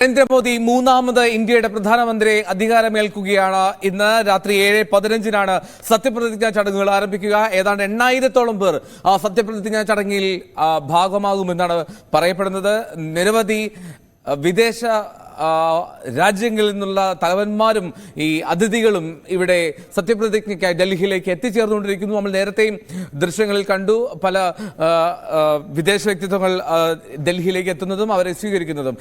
നരേന്ദ്രമോദി മൂന്നാമത് ഇന്ത്യയുടെ പ്രധാനമന്ത്രി അധികാരമേൽക്കുകയാണ്. ഇന്ന് രാത്രി 7:15 സത്യപ്രതിജ്ഞാ ചടങ്ങുകൾ ആരംഭിക്കുക. ഏതാണ്ട് 8,000-ഓളം പേർ സത്യപ്രതിജ്ഞാ ചടങ്ങിൽ ഭാഗമാകുമെന്നാണ് പറയപ്പെടുന്നത്. നിരവധി വിദേശ രാജ്യങ്ങളിൽ നിന്നുള്ള തലവന്മാരും ഈ അതിഥികളും ഇവിടെ സത്യപ്രതിജ്ഞയ്ക്കായി ഡൽഹിയിലേക്ക് എത്തിച്ചേർന്നുകൊണ്ടിരിക്കുന്നു. നമ്മൾ നേരത്തെയും ദൃശ്യങ്ങളിൽ കണ്ടു പല വിദേശ വ്യക്തിത്വങ്ങൾ ഡൽഹിയിലേക്ക് എത്തുന്നതും അവരെ സ്വീകരിക്കുന്നതും.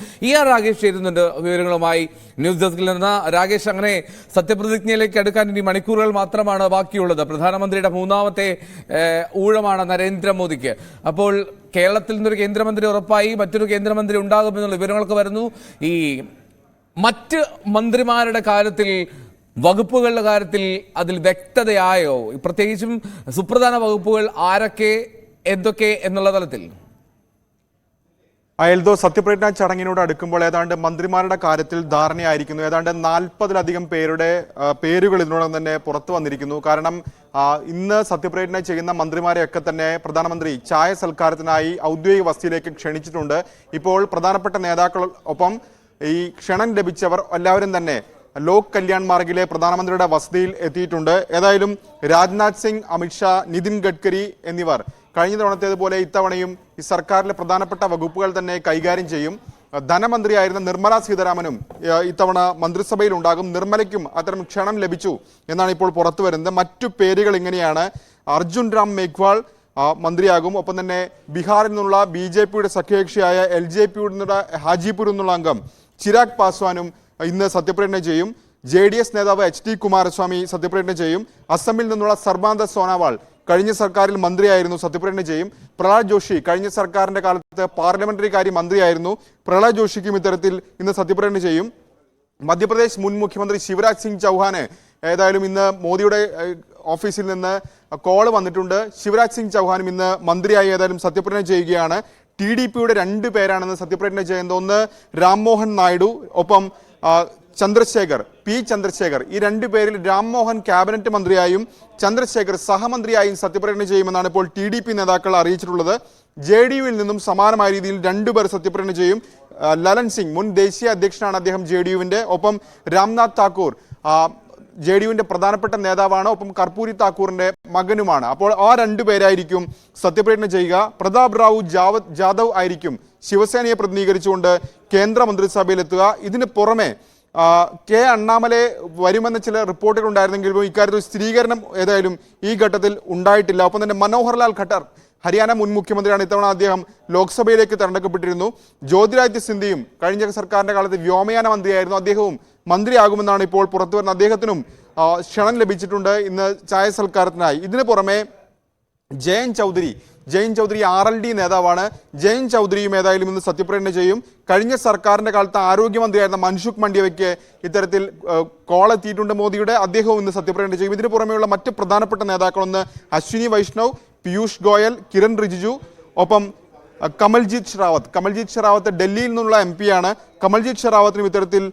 രാകേഷ് ചേരുന്നുണ്ട് വിവരങ്ങളുമായി ന്യൂസ് ഡെസ്കിൽ നിന്ന്. രാകേഷ്, അങ്ങനെ സത്യപ്രതിജ്ഞയിലേക്ക് അടുക്കാൻ ഇനി മണിക്കൂറുകൾ മാത്രമാണ് ബാക്കിയുള്ളത്. പ്രധാനമന്ത്രിയുടെ മൂന്നാമത്തെ ഊഴമാണ് നരേന്ദ്രമോദിക്ക്. അപ്പോൾ കേരളത്തിൽ നിന്നൊരു കേന്ദ്രമന്ത്രി ഉറപ്പായി, മറ്റൊരു കേന്ദ്രമന്ത്രി ഉണ്ടാകുമെന്നുള്ള വിവരങ്ങളൊക്കെ വരുന്നു. ഈ മറ്റ് മന്ത്രിമാരുടെ കാര്യത്തിൽ, വകുപ്പുകളുടെ കാര്യത്തിൽ അതിൽ വ്യക്തതയായോ? പ്രത്യേകിച്ചും സുപ്രധാന വകുപ്പുകൾ ആരൊക്കെ, എന്തൊക്കെ എന്നുള്ള തലത്തിൽ? എൽദോ, സത്യപ്രതിജ്ഞാ ചടങ്ങിനോട് അടുക്കുമ്പോൾ ഏതാണ്ട് മന്ത്രിമാരുടെ കാര്യത്തിൽ ധാരണയായിരിക്കുന്നു. ഏതാണ്ട് 40-ലധികം പേരുടെ പേരുകൾ ഇതിനോടകം തന്നെ പുറത്തു വന്നിരിക്കുന്നു. കാരണം ഇന്ന് സത്യപ്രതിജ്ഞ ചെയ്യുന്ന മന്ത്രിമാരെയൊക്കെ തന്നെ പ്രധാനമന്ത്രി ചായ സൽക്കാരത്തിനായി ഔദ്യോഗിക വസതിയിലേക്ക് ക്ഷണിച്ചിട്ടുണ്ട്. ഇപ്പോൾ പ്രധാനപ്പെട്ട നേതാക്കളൊപ്പം ഈ ക്ഷണം ലഭിച്ചവർ എല്ലാവരും തന്നെ ലോക് കല്യാൺ മാർഗിലെ പ്രധാനമന്ത്രിയുടെ വസതിയിൽ എത്തിയിട്ടുണ്ട്. ഏതായാലും രാജ്നാഥ് സിംഗ്, അമിത്ഷാ, നിതിൻ ഗഡ്കരി എന്നിവർ കഴിഞ്ഞ തവണത്തേതുപോലെ ഇത്തവണയും ഈ സർക്കാരിലെ പ്രധാനപ്പെട്ട വകുപ്പുകൾ തന്നെ കൈകാര്യം ചെയ്യും. ധനമന്ത്രിയായിരുന്ന നിർമ്മല സീതാരാമനും ഇത്തവണ മന്ത്രിസഭയിൽ ഉണ്ടാകും. നിർമ്മലയ്ക്കും അത്തരം ക്ഷണം ലഭിച്ചു എന്നാണ് ഇപ്പോൾ പുറത്തു വരുന്നത്. മറ്റു പേരുകൾ ഇങ്ങനെയാണ്: അർജുൻ രാം മേഘ്വാൾ മന്ത്രിയാകും. ഒപ്പം തന്നെ ബീഹാറിൽ നിന്നുള്ള BJPയുടെ സഖ്യകക്ഷിയായ LJPയുടെ നിന്നുള്ള ഹാജിപൂരിൽ നിന്നുള്ള അംഗം ചിരാഗ് പാസ്വാനും ഇന്ന് സത്യപ്രതിജ്ഞ ചെയ്യും. JDS നേതാവ് HD കുമാരസ്വാമി സത്യപ്രതിജ്ഞ ചെയ്യും. അസമിൽ നിന്നുള്ള സർബാനന്ദ സോനോവാൾ കഴിഞ്ഞ സർക്കാരിൽ മന്ത്രിയായിരുന്നു, സത്യപ്രതിജ്ഞ ചെയ്യും. പ്രഹ്ലാദ് ജോഷി കഴിഞ്ഞ സർക്കാരിന്റെ കാലത്ത് പാർലമെന്ററി കാര്യ മന്ത്രിയായിരുന്നു. പ്രഹ്ലാദ് ജോഷിക്കും ഇത്തരത്തിൽ ഇന്ന് സത്യപ്രതിജ്ഞ ചെയ്യും. മധ്യപ്രദേശ് മുൻ മുഖ്യമന്ത്രി ശിവരാജ് സിംഗ് ചൗഹാന് ഏതായാലും ഇന്ന് മോദിയുടെ ഓഫീസിൽ നിന്ന് കോള് വന്നിട്ടുണ്ട്. ശിവരാജ് സിംഗ് ചൗഹാനും ഇന്ന് മന്ത്രിയായി ഏതായാലും സത്യപ്രതിജ്ഞ ചെയ്യുകയാണ്. TDPയുടെ 2 പേരാണെന്ന് സത്യപ്രതിജ്ഞ ചെയ്യുന്നത്. ഒന്ന് രാംമോഹൻ നായിഡു, ഒപ്പം ചന്ദ്രശേഖർ, P ചന്ദ്രശേഖർ. ഈ 2 പേരിൽ രാംമോഹൻ ക്യാബിനറ്റ് മന്ത്രിയായും ചന്ദ്രശേഖർ സഹമന്ത്രിയായും സത്യപ്രതിജ്ഞ ചെയ്യുമെന്നാണ് ഇപ്പോൾ TDP നേതാക്കൾ അറിയിച്ചിട്ടുള്ളത്. JDUവിൽ നിന്നും സമാനമായ രീതിയിൽ 2 പേർ സത്യപ്രതിജ്ഞ ചെയ്യും. ലലൻ സിംഗ് മുൻ ദേശീയ അധ്യക്ഷനാണ് അദ്ദേഹം JDUവിന്റെ. ഒപ്പം രാംനാഥ് താക്കൂർ JDUവിന്റെ പ്രധാനപ്പെട്ട നേതാവാണ്. ഒപ്പം കർപ്പൂരി താക്കൂറിന്റെ മകനുമാണ്. അപ്പോൾ ആ 2 പേരായിരിക്കും സത്യപ്രതിജ്ഞ ചെയ്യുക. പ്രതാപ് റാവു ജാദവ് ആയിരിക്കും ശിവസേനയെ പ്രതിനിധീകരിച്ചുകൊണ്ട് കേന്ദ്ര മന്ത്രിസഭയിലെത്തുക. ഇതിന് പുറമെ K അണ്ണാമലെ വരുമെന്ന ചില റിപ്പോർട്ടുകൾ ഉണ്ടായിരുന്നെങ്കിലും ഇക്കാര്യത്തിൽ സ്ഥിരീകരണം ഏതായാലും ഈ ഘട്ടത്തിൽ ഉണ്ടായിട്ടില്ല. ഒപ്പം തന്നെ മനോഹർലാൽ ഖട്ടർ, ഹരിയാന മുൻ മുഖ്യമന്ത്രിയാണ്. ഇത്തവണ അദ്ദേഹം ലോക്സഭയിലേക്ക് തെരഞ്ഞെടുക്കപ്പെട്ടിരുന്നു. ജ്യോതിരാദിത്യ സിന്ധ്യയും കഴിഞ്ഞ സർക്കാരിന്റെ കാലത്ത് വ്യോമയാന മന്ത്രിയായിരുന്നു. അദ്ദേഹവും മന്ത്രിയാകുമെന്നാണ് ഇപ്പോൾ പുറത്തു വരുന്നത്. അദ്ദേഹത്തിനും ക്ഷണം ലഭിച്ചിട്ടുണ്ട് ഇന്ന് ചായ സൽക്കാരത്തിനായി. ഇതിനു പുറമെ ജയൻ ചൗധരി RLD നേതാവാണ്. ജയൻ ചൗധരിയും ഏതായാലും ഇന്ന് സത്യപ്രതിജ്ഞ ചെയ്യും. കഴിഞ്ഞ സർക്കാരിന്റെ കാലത്ത് ആരോഗ്യമന്ത്രിയായിരുന്ന മൻസുഖ് മണ്ഡ്യയ്ക്ക് ഇത്തരത്തിൽ കോൾ എത്തിയിട്ടുണ്ട് മോദിയുടെ. അദ്ദേഹവും ഇന്ന് സത്യപ്രതിജ്ഞ ചെയ്യും. ഇതിനു പുറമെയുള്ള മറ്റ് പ്രധാനപ്പെട്ട നേതാക്കളൊന്ന് അശ്വിനി വൈഷ്ണവ്, പീയൂഷ് ഗോയൽ, കിരൺ റിജിജു, ഒപ്പം കമൽജീത് ഷെറാവത്ത് ഡൽഹിയിൽ നിന്നുള്ള MP ആണ്. കമൽജീത് ഷെറാവത്തിനും ഇത്തരത്തിൽ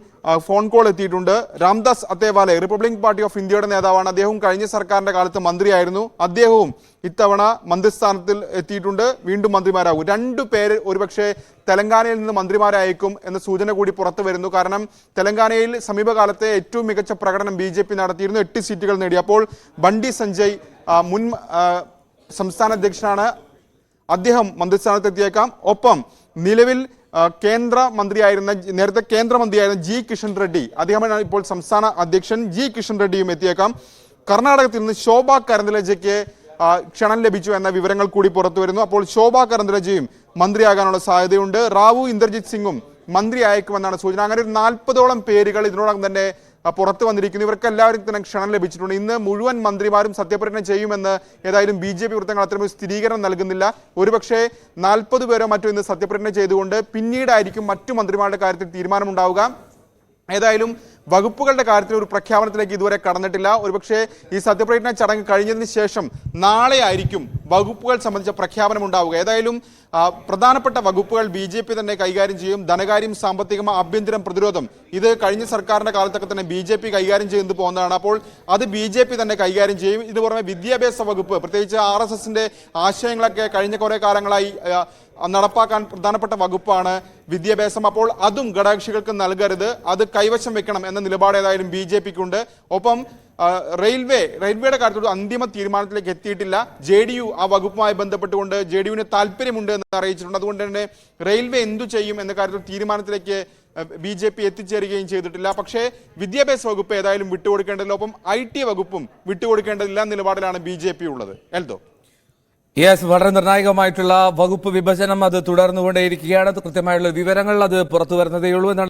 ഫോൺ കോൾ എത്തിയിട്ടുണ്ട്. Ramdas Athawale republic party of ഇന്ത്യയുടെ നേതാവാണ്. അദ്ദേഹവും കഴിഞ്ഞ സർക്കാരിന്റെ കാലത്ത് മന്ത്രിയായിരുന്നു. അദ്ദേഹവും ഇത്തവണ മന്ത്രിസ്ഥാനത്തിൽ എത്തിയിട്ടുണ്ട്. വീണ്ടും മന്ത്രിമാരാകും. 2 പേര് ഒരുപക്ഷെ തെലങ്കാനയിൽ നിന്ന് മന്ത്രിമാരായേക്കും എന്ന സൂചന കൂടി പുറത്തു വരുന്നു. കാരണം തെലങ്കാനയിൽ സമീപകാലത്തെ ഏറ്റവും മികച്ച പ്രകടനം BJP നടത്തിയിരുന്നു. 8 സീറ്റുകൾ നേടി. അപ്പോൾ ബണ്ടി സഞ്ജയ് മുൻ സംസ്ഥാന അധ്യക്ഷനാണ്. അദ്ദേഹം മന്ത്രിസ്ഥാനത്തെത്തിയേക്കാം. ഒപ്പം നിലവിൽ നേരത്തെ കേന്ദ്രമന്ത്രിയായിരുന്ന G കിഷൻ റെഡ്ഡി, അദ്ദേഹമാണ് ഇപ്പോൾ സംസ്ഥാന അധ്യക്ഷൻ. G കിഷൻ റെഡ്ഡിയും എത്തിയേക്കാം. കർണാടകത്തിൽ നിന്ന് ശോഭ കരന്ദലജയ്ക്ക് ക്ഷണം ലഭിച്ചു എന്ന വിവരങ്ങൾ കൂടി പുറത്തു വരുന്നു. അപ്പോൾ ശോഭ കരന്ദലജയും മന്ത്രിയാകാനുള്ള സാധ്യതയുണ്ട്. റാവു ഇന്ദർജിത് സിംഗും മന്ത്രി അയക്കുമെന്നാണ് സൂചന. അങ്ങനെ ഒരു 40-ഓളം പേരുകൾ ഇതിനോടകം തന്നെ പുറത്തു വന്നിരിക്കുന്നു. ഇവർക്ക് എല്ലാവർക്കും തന്നെ ക്ഷണം ലഭിച്ചിട്ടുണ്ട്. ഇന്ന് മുഴുവൻ മന്ത്രിമാരും സത്യപ്രതിജ്ഞ ചെയ്യുമെന്ന് ഏതായാലും BJP വൃത്തങ്ങൾ അത്തരമൊരു സ്ഥിരീകരണം നൽകുന്നില്ല. ഒരുപക്ഷെ 40 പേരോ മറ്റോ ഇന്ന് സത്യപ്രതിജ്ഞ ചെയ്തുകൊണ്ട് പിന്നീടായിരിക്കും മറ്റു മന്ത്രിമാരുടെ കാര്യത്തിൽ തീരുമാനമുണ്ടാവുക. ഏതായാലും വകുപ്പുകളുടെ കാര്യത്തിൽ ഒരു പ്രഖ്യാപനത്തിലേക്ക് ഇതുവരെ കടന്നിട്ടില്ല. ഒരുപക്ഷെ ഈ സത്യപ്രതിജ്ഞ ചടങ്ങ് കഴിഞ്ഞതിന് ശേഷം നാളെ ആയിരിക്കും വകുപ്പുകൾ സംബന്ധിച്ച പ്രഖ്യാപനം ഉണ്ടാവുക. ഏതായാലും പ്രധാനപ്പെട്ട വകുപ്പുകൾ BJP തന്നെ കൈകാര്യം ചെയ്യും. ധനകാര്യം, സാമ്പത്തികം, ആഭ്യന്തരം, പ്രതിരോധം ഇത് കഴിഞ്ഞ സർക്കാരിന്റെ കാലത്തൊക്കെ തന്നെ BJP കൈകാര്യം ചെയ്തു പോകുന്നതാണ്. അപ്പോൾ അത് BJP തന്നെ കൈകാര്യം ചെയ്യും. ഇത് പുറമെ വിദ്യാഭ്യാസ വകുപ്പ്, പ്രത്യേകിച്ച് RSSന്റെ ആശയങ്ങളൊക്കെ കഴിഞ്ഞ കുറെ കാലങ്ങളായി നടപ്പാക്കാൻ പ്രധാനപ്പെട്ട വകുപ്പാണ് വിദ്യാഭ്യാസം. അപ്പോൾ അതും ഘടകകക്ഷികൾക്ക് നൽകരുത്, അത് കൈവശം വെക്കണം എന്ന നിലപാട് ഏതായാലും BJPക്കുണ്ട്. ഒപ്പം റെയിൽവേയുടെ കാര്യത്തിൽ അന്തിമ തീരുമാനത്തിലേക്ക് എത്തിയിട്ടില്ല. JDU ആ വകുപ്പുമായി ബന്ധപ്പെട്ടുകൊണ്ട് JDUവിന് താല്പര്യമുണ്ട് എന്ന് അറിയിച്ചിട്ടുണ്ട്. അതുകൊണ്ട് തന്നെ റെയിൽവേ എന്തു ചെയ്യും എന്ന കാര്യത്തിൽ തീരുമാനത്തിലേക്ക് BJP എത്തിച്ചേരുകയും ചെയ്തിട്ടില്ല. പക്ഷേ വിദ്യാഭ്യാസ വകുപ്പ് ഏതായാലും വിട്ടുകൊടുക്കേണ്ടതില്ല, ഒപ്പം IT വകുപ്പും വിട്ടുകൊടുക്കേണ്ടതില്ല നിലപാടിലാണ് BJP ഉള്ളത്. എൽദോ, വളരെ നിർണായകമായിട്ടുള്ള വകുപ്പ് വിഭജനം അത് തുടർന്നുകൊണ്ടേയിരിക്കുകയാണ്. കൃത്യമായുള്ള വിവരങ്ങൾ അത് പുറത്തു വരുന്നതേ ഉള്ളൂ എന്നാണ്